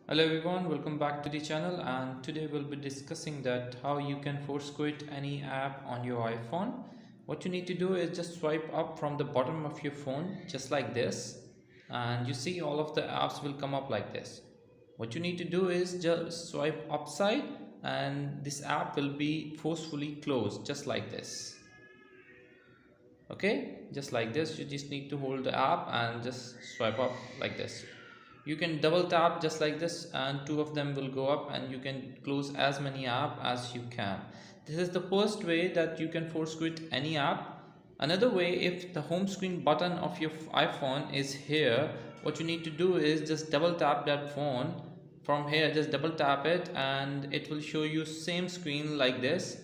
Hello everyone, welcome back to the channel, and today we'll be discussing that how you can force quit any app on your iPhone. What you need to do is just swipe up from the bottom of your phone just like this, and you see all of the apps will come up like this. What you need to do is just swipe upside and this app will be forcefully closed just like this. Okay, just like this. You just need to hold the app and just swipe up like this. You can double tap just like this and two of them will go up and you can close as many app as you can. This is the first way that you can force quit any app. Another way, if the home screen button of your iPhone is here, what you need to do is just double tap that phone from here. Just double tap it and it will show you same screen like this.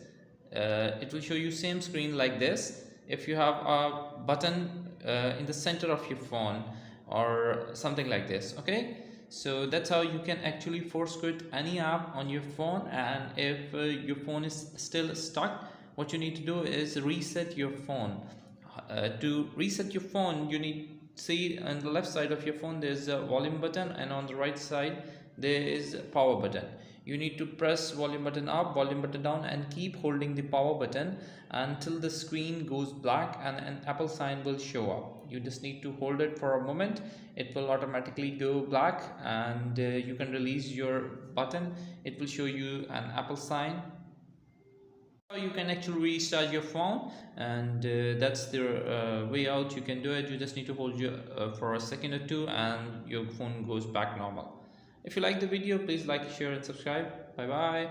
It will show you same screen like this if you have a button in the center of your phone or something like this. Okay, so that's how you can actually force quit any app on your phone. And if your phone is still stuck, what you need to do is reset your phone. To reset your phone, you need see on the left side of your phone there's a volume button, and on the right side there is a power button. You need to press volume button up, volume button down, and keep holding the power button until the screen goes black and an Apple sign will show up. You just need to hold it for a moment. It will automatically go black and you can release your button. It will show you an Apple sign. You can actually restart your phone, and that's the way out. You can do it. You just need to hold your for a second or two and your phone goes back normal. If you like the video, please like, share and subscribe. Bye bye.